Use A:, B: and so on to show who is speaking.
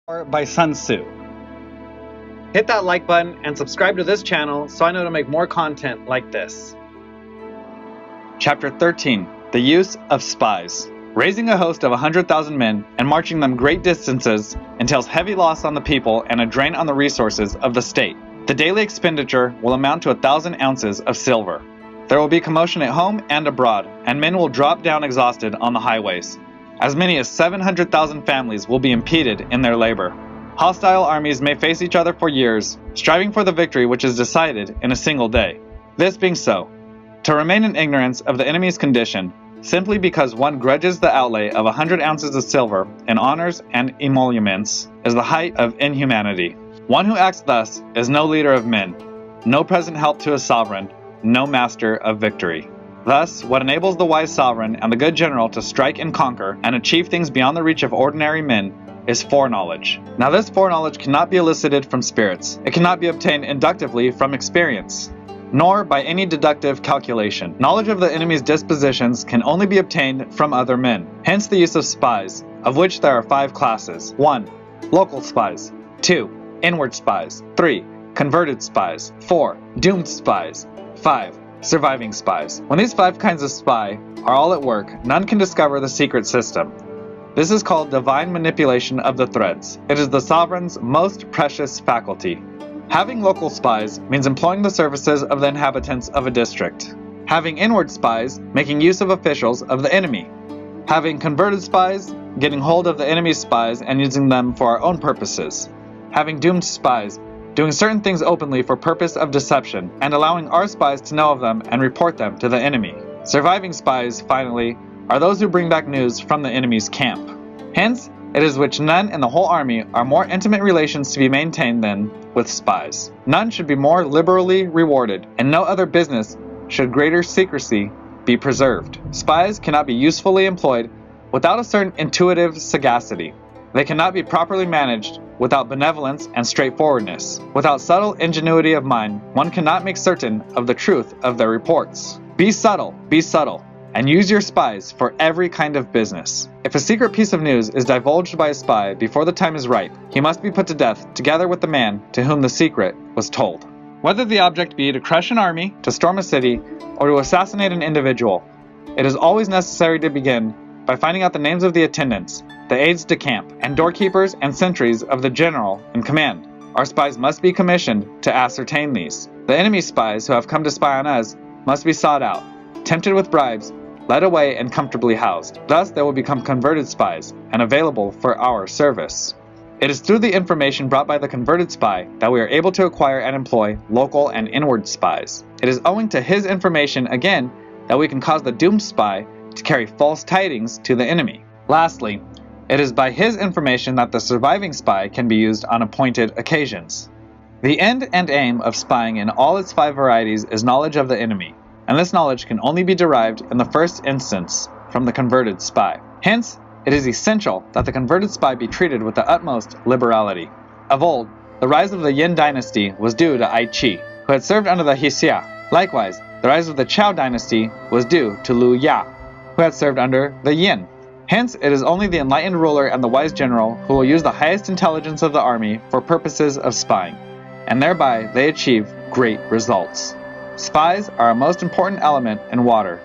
A: By Sun Tzu. Hit that like button and subscribe to this channel so I know to make more content like this. Chapter 13. The Use of Spies. Raising a host of 100,000 men and marching them great distances entails heavy loss on the people and a drain on the resources of the state. The daily expenditure will amount to 1,000 ounces of silver. There will be commotion at home and abroad, and men will drop down exhausted on the highways. As many as 700,000 families will be impeded in their labor. Hostile armies may face each other for years, striving for the victory which is decided in a single day. This being so, to remain in ignorance of the enemy's condition, simply because one grudges the outlay of 100 ounces of silver in honors and emoluments, is the height of inhumanity. One who acts thus is no leader of men, no present help to a sovereign, no master of victory. Thus, what enables the wise sovereign and the good general to strike and conquer and achieve things beyond the reach of ordinary men is foreknowledge. Now this foreknowledge cannot be elicited from spirits. It cannot be obtained inductively from experience, nor by any deductive calculation. Knowledge of the enemy's dispositions can only be obtained from other men. Hence the use of spies, of which there are 5 classes. 1. Local spies. 2. Inward spies. 3. Converted spies. 4. Doomed spies. 5. Surviving spies. When these 5 kinds of spy are all at work, none can discover the secret system. This is called divine manipulation of the threads. It is the sovereign's most precious faculty. Having local spies means employing the services of the inhabitants of a district. Having inward spies, making use of officials of the enemy. Having converted spies, getting hold of the enemy's spies and using them for our own purposes. Having doomed spies, doing certain things openly for purpose of deception, and allowing our spies to know of them and report them to the enemy. Surviving spies, finally, are those who bring back news from the enemy's camp. Hence, it is which none in the whole army are more intimate relations to be maintained than with spies. None should be more liberally rewarded, and no other business should greater secrecy be preserved. Spies cannot be usefully employed without a certain intuitive sagacity. They cannot be properly managed without benevolence and straightforwardness. Without subtle ingenuity of mind, one cannot make certain of the truth of their reports. Be subtle, and use your spies for every kind of business. If a secret piece of news is divulged by a spy before the time is ripe, he must be put to death together with the man to whom the secret was told. Whether the object be to crush an army, to storm a city, or to assassinate an individual, it is always necessary to begin by finding out the names of the attendants, the aides de camp, and doorkeepers and sentries of the general in command. Our spies must be commissioned to ascertain these. The enemy's spies who have come to spy on us must be sought out, tempted with bribes, led away and comfortably housed. Thus they will become converted spies and available for our service. It is through the information brought by the converted spy that we are able to acquire and employ local and inward spies. It is owing to his information, again, that we can cause the doomed spy to carry false tidings to the enemy. Lastly, it is by his information that the surviving spy can be used on appointed occasions. The end and aim of spying in all its 5 varieties is knowledge of the enemy, and this knowledge can only be derived in the first instance from the converted spy. Hence, it is essential that the converted spy be treated with the utmost liberality. Of old, the rise of the Yin dynasty was due to Ai Qi, who had served under the Xia. Likewise, the rise of the Chao dynasty was due to Lu Ya, who had served under the Yin. Hence, it is only the enlightened ruler and the wise general who will use the highest intelligence of the army for purposes of spying, and thereby they achieve great results. Spies are a most important element in water,